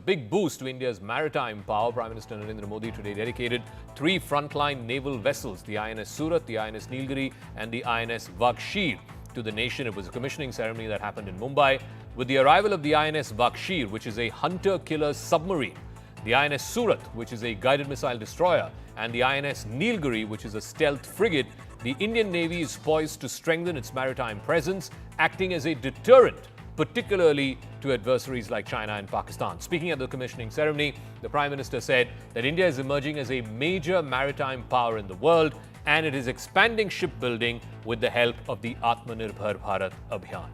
Big boost to India's maritime power. Prime Minister Narendra Modi today dedicated 3 frontline naval vessels, the INS Surat, the INS Nilgiri and the INS Vaghsheer, to the nation. It was a commissioning ceremony that happened in Mumbai. With the arrival of the INS Vaghsheer, which is a hunter-killer submarine, the INS Surat, which is a guided missile destroyer, and the INS Neilgiri, which is a stealth frigate, the Indian Navy is poised to strengthen its maritime presence, acting as a deterrent, particularly to adversaries like China and Pakistan. Speaking at the commissioning ceremony, the Prime Minister said that India is emerging as a major maritime power in the world and it is expanding shipbuilding with the help of the Atmanirbhar Bharat Abhiyan.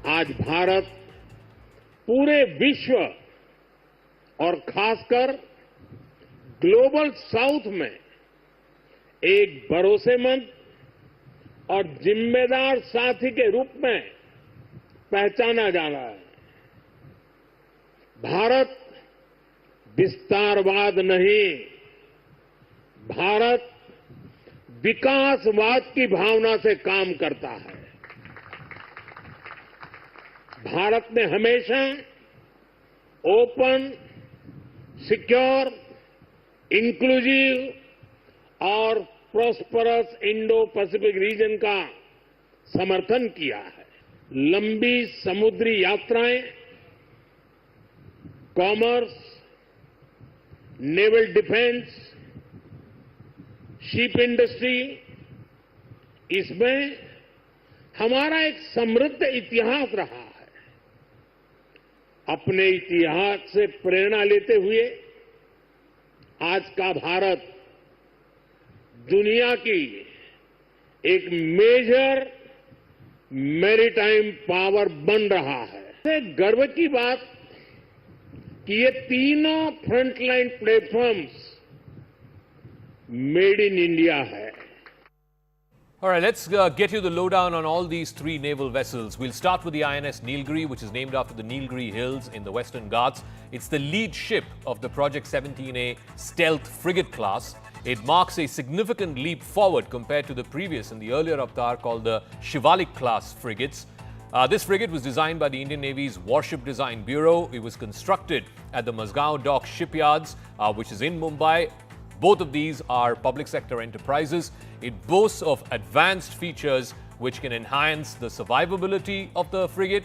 आज भारत पूरे विश्व और खासकर global south में एक भरोसेमंद और जिम्मेदार साथी के रूप में पहचाना जा रहा है। भारत विस्तारवाद नहीं, भारत विकासवाद की भावना से काम करता है। भारत ने हमेशा ओपन, सिक्योर, इंक्लूसिव और प्रॉस्परस इंडो पैसिफिक रीजन का समर्थन किया है। लंबी समुद्री यात्राएं, commerce, naval defence, ship industry, इसमें हमारा एक समृद्ध इतिहास रहा है। अपने इतिहास से प्रेरणा लेते हुए आज का भारत दुनिया की एक मेजर मैरीटाइम पावर बन रहा है। गर्व की बात कि ये तीनों frontline platforms made in India है। All right, let's get you the lowdown on all these 3 naval vessels. We'll start with the INS Neilgree, which is named after the Neilgree Hills in the Western Ghats. It's the lead ship of the Project 17A stealth frigate class. It marks a significant leap forward compared to the previous and the earlier avatar called the Shivalik class frigates. This frigate was designed by the Indian Navy's Warship Design Bureau. It was constructed at the Mazgaon Dock shipyards, which is in Mumbai. Both of these are public sector enterprises. It boasts of advanced features which can enhance the survivability of the frigate.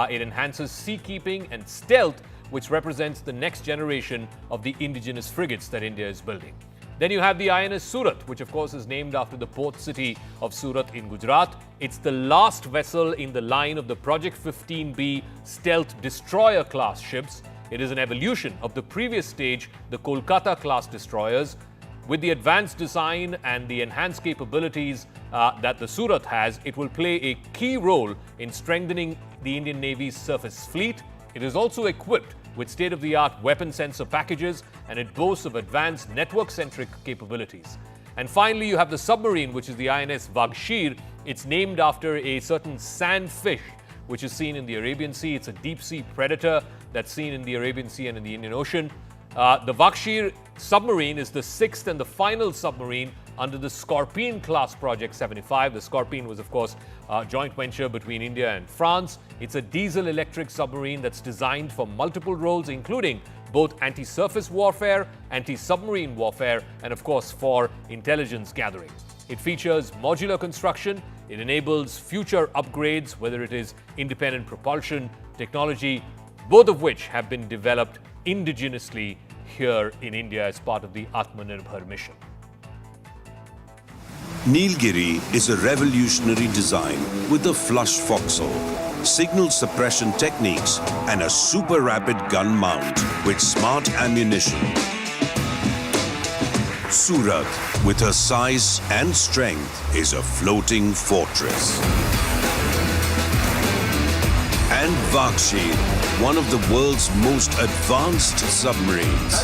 It enhances seakeeping and stealth, which represents the next generation of the indigenous frigates that India is building. Then you have the INS Surat, which of course is named after the port city of Surat in Gujarat. It's the last vessel in the line of the Project 15B stealth destroyer class ships. It is an evolution of the previous stage, the Kolkata class destroyers. With the advanced design and the enhanced capabilities that the Surat has, it will play a key role in strengthening the Indian Navy's surface fleet. It is also equipped with state-of-the-art weapon sensor packages and it boasts of advanced network-centric capabilities. And finally, you have the submarine, which is the INS Vaghsheer. It's named after a certain sandfish which is seen in the Arabian Sea. It's a deep-sea predator that's seen in the Arabian Sea and in the Indian Ocean. The Vaghsheer submarine is the 6th and the final submarine under the Scorpene class Project 75. The Scorpene was, of course, a joint venture between India and France. It's a diesel-electric submarine that's designed for multiple roles, including both anti-surface warfare, anti-submarine warfare, and, of course, for intelligence gathering. It features modular construction. It enables future upgrades, whether it is independent propulsion technology, both of which have been developed indigenously here in India as part of the Atmanirbhar mission. Nilgiri is a revolutionary design with a flush forecastle, signal suppression techniques and a super rapid gun mount with smart ammunition. Surat, with her size and strength, is a floating fortress. And Vaghsheer, one of the world's most advanced submarines.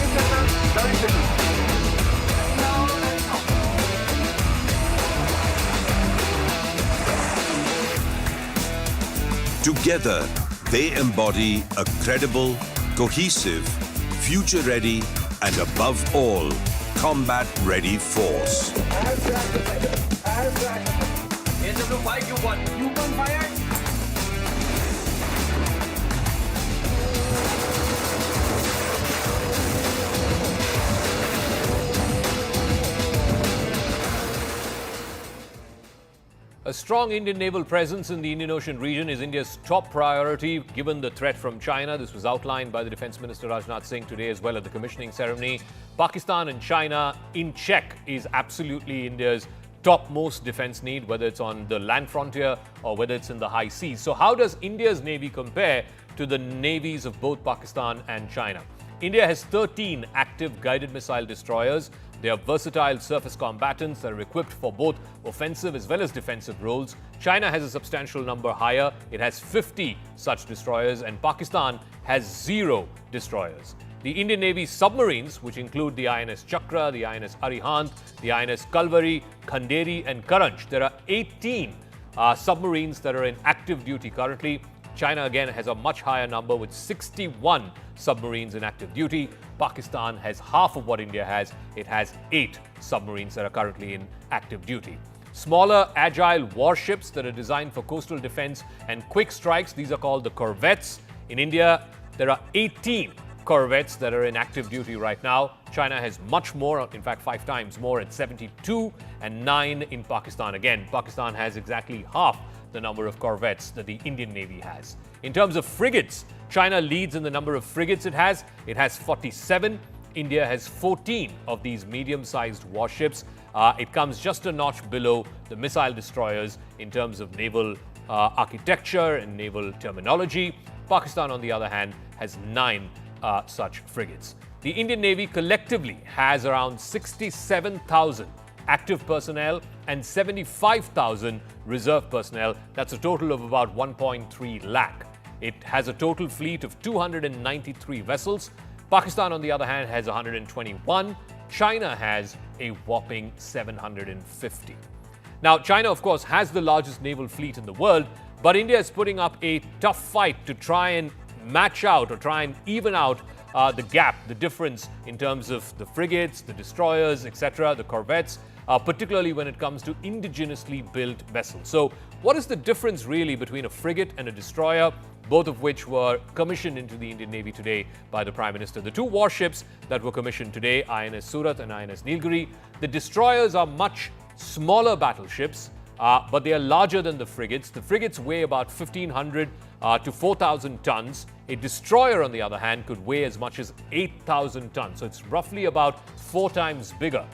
Together, they embody a credible, cohesive, future-ready, and above all, combat-ready force. A strong Indian naval presence in the Indian Ocean region is India's top priority given the threat from China. This was outlined by the Defence Minister Rajnath Singh today as well at the commissioning ceremony. Pakistan and China in check is absolutely India's topmost defence need, whether it's on the land frontier or whether it's in the high seas. So how does India's navy compare to the navies of both Pakistan and China? India has 13 active guided missile destroyers. They are versatile surface combatants that are equipped for both offensive as well as defensive roles. China has a substantial number higher. It has 50 such destroyers, and Pakistan has 0 destroyers. The Indian Navy's submarines, which include the INS Chakra, the INS Arihant, the INS Kalvari, Khanderi and Karanch. There are 18 submarines that are in active duty currently. China again has a much higher number with 61 submarines in active duty. Pakistan has half of what India has. It has 8 submarines that are currently in active duty. Smaller, agile warships that are designed for coastal defense and quick strikes. These are called the corvettes. In India, there are 18 corvettes that are in active duty right now. China has much more, in fact 5 times more at 72, and 9 in Pakistan. Again, Pakistan has exactly half the number of corvettes that the Indian Navy has. In terms of frigates, China leads in the number of frigates it has. It has 47. India has 14 of these medium-sized warships. It comes just a notch below the missile destroyers in terms of naval architecture and naval terminology. Pakistan, on the other hand, has 9 such frigates. The Indian Navy collectively has around 67,000 active personnel and 75,000 reserve personnel. That's a total of about 1.3 lakh. It has a total fleet of 293 vessels. Pakistan, on the other hand, has 121. China has a whopping 750. Now, China, of course, has the largest naval fleet in the world, but India is putting up a tough fight to try and match out or try and even out the gap, the difference in terms of the frigates, the destroyers, etc., the corvettes, particularly when it comes to indigenously built vessels. So what is the difference really between a frigate and a destroyer, both of which were commissioned into the Indian Navy today by the Prime Minister? The 2 warships that were commissioned today, INS Surat and INS Nilgiri. The destroyers are much smaller battleships, but they are larger than the frigates. The frigates weigh about 1,500 to 4,000 tons. A destroyer, on the other hand, could weigh as much as 8,000 tons. So it's roughly about 4 times bigger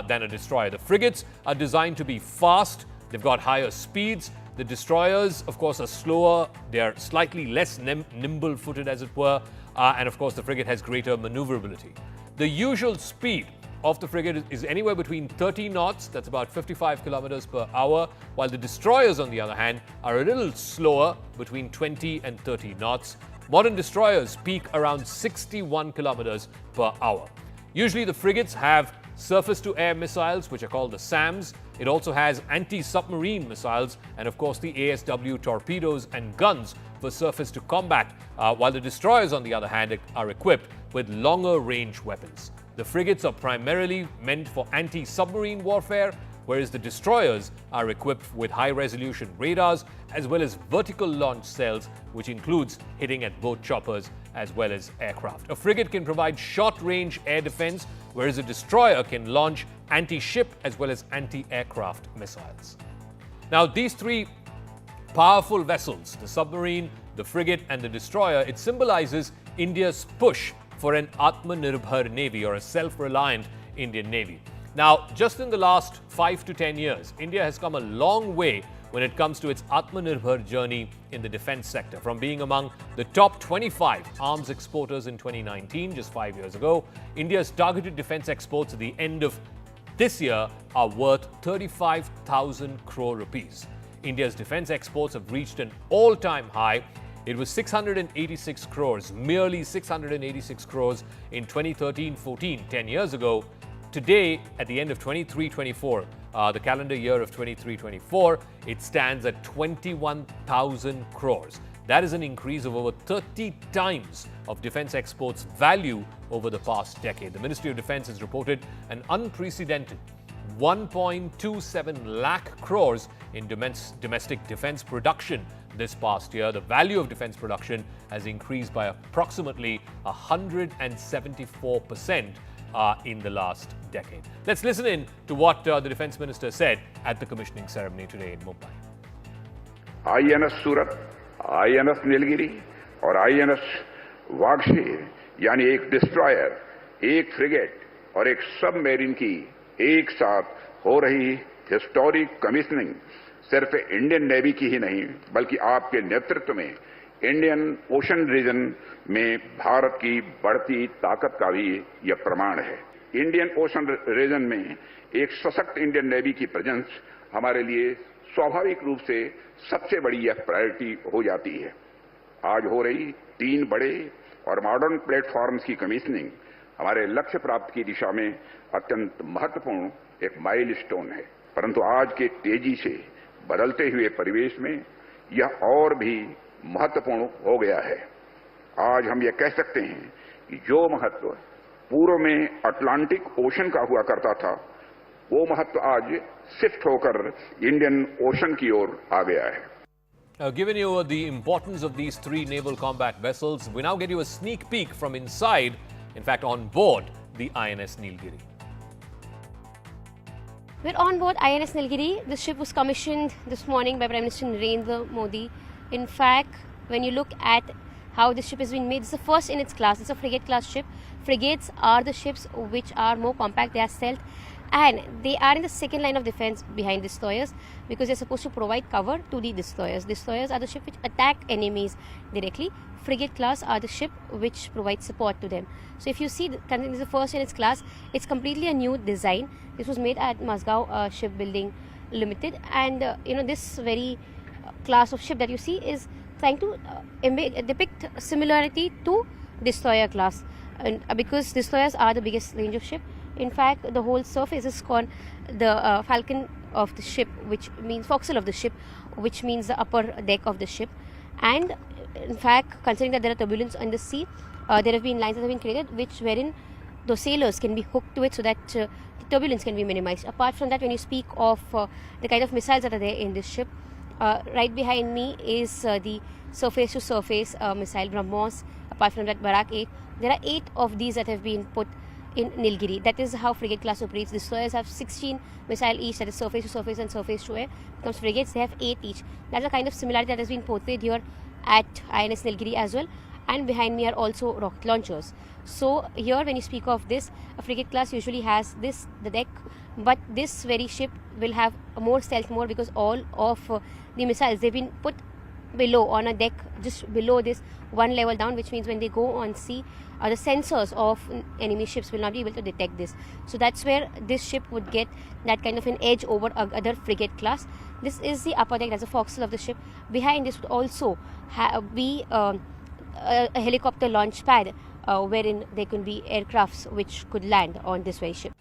than a destroyer. The frigates are designed to be fast. They've got higher speeds. The destroyers, of course, are slower. They are slightly less nimble-footed, as it were. And, of course, the frigate has greater maneuverability. The usual speed of the frigate is anywhere between 30 knots, that's about 55 kilometers per hour, while the destroyers, on the other hand, are a little slower, between 20 and 30 knots. Modern destroyers peak around 61 kilometers per hour. Usually the frigates have surface-to-air missiles, which are called the SAMs. It also has anti-submarine missiles and, of course, the ASW torpedoes and guns for surface-to-combat, while the destroyers, on the other hand, are equipped with longer-range weapons. The frigates are primarily meant for anti-submarine warfare, whereas the destroyers are equipped with high-resolution radars as well as vertical launch cells, which includes hitting at both choppers as well as aircraft. A frigate can provide short-range air defense, whereas a destroyer can launch anti-ship as well as anti-aircraft missiles. Now, these 3 powerful vessels, the submarine, the frigate and the destroyer, it symbolizes India's push for an Atmanirbhar Navy, or a self-reliant Indian Navy. Now, just in the last 5 to 10 years, India has come a long way when it comes to its Atmanirbhar journey in the defense sector. From being among the top 25 arms exporters in 2019, just 5 years ago, India's targeted defense exports at the end of this year are worth 35,000 crore rupees. India's defense exports have reached an all-time high. It was 686 crores, merely 686 crores in 2013-14, 10 years ago. Today, at the end of 23-24, the calendar year of 23-24, it stands at 21,000 crores. That is an increase of over 30 times of defense exports value over the past decade. The Ministry of Defense has reported an unprecedented 1.27 lakh crores in domestic defense production this past year. The value of defense production has increased by approximately 174%. in the last decade. Let's listen in to what the Defence Minister said at the commissioning ceremony today in Mumbai. INS Surat, INS Nilgiri और INS Vaghsheer यानी एक destroyer, एक frigate और एक submarine की एक साथ हो रही हिस्टोरिक कमिश्निंग सिर्फ इंडियन नेवी की ही नहीं बल्कि आपके नेतृत्व में इंडियन ओशन रीजन में भारत की बढ़ती ताकत का भी यह प्रमाण है। इंडियन ओशन रीजन में एक सशक्त इंडियन नेवी की प्रेजेंस हमारे लिए स्वाभाविक रूप से सबसे बड़ी यह प्रायोरिटी हो जाती है। आज हो रही 3 बड़े और मॉडर्न प्लेटफॉर्म्स की कमीशनिंग हमारे लक्ष्य प्राप्ति की दिशा में अत्यंत महत्वपूर्ण एक माइलस्टोन है, परंतु आज के तेजी से बदलते हुए परिवेश में यह और भी महत्वपूर्ण हो गया है। आज हम ये कह सकते हैं कि जो महत्व पूर्व में अटलांटिक ओशन का हुआ करता था, वो महत्व आज शिफ्ट होकर इंडियन ओशन की ओर आ गया है। Given you the importance of these 3 naval combat vessels, we now get you a sneak peek from inside, in fact on board the INS Neilgiri. We're on board INS Nilgiri. The ship was commissioned this morning by Prime Minister Narendra Modi. In fact, when you look at how this ship has been made, it's the first in its class. It's a frigate class ship. Frigates are the ships which are more compact, they are stealth, and they are in the second line of defense behind destroyers because they're supposed to provide cover to the destroyers. Destroyers are the ship which attack enemies directly. Frigate class are the ship which provide support to them. So if you see, considering this is the first in its class, it's completely a new design. This was made at Mazgaon Shipbuilding Limited, and this very class of ship that you see is trying to depict similarity to destroyer class, and because destroyers are the biggest range of ship. In fact, the whole surface is called the falcon of the ship, which means forecastle of the ship, which means the upper deck of the ship. And in fact, considering that there are turbulence on the sea, there have been lines that have been created wherein the sailors can be hooked to it so that the turbulence can be minimized. Apart from that, when you speak of the kind of missiles that are there in this ship, right behind me is the surface-to-surface missile BrahMos. Apart from that, Barak 8. There are 8 of these that have been put in Nilgiri. That is how frigate class operates. Destroyers have 16 missile each, that is surface-to-surface and surface-to-air. Comes frigates, they have 8 each. That's the kind of similarity that has been portrayed here at INS Nilgiri as well. And behind me are also rocket launchers. So here, when you speak of this, a frigate class usually has the deck, but this very ship will have more stealth mode because all of the missiles, they've been put below on a deck, just below this one level down, which means when they go on sea, the sensors of enemy ships will not be able to detect this. So that's where this ship would get that kind of an edge over other frigate class. This is the upper deck, that's the forecastle of the ship. Behind this would also be a helicopter launch pad wherein there could be aircrafts which could land on this very ship.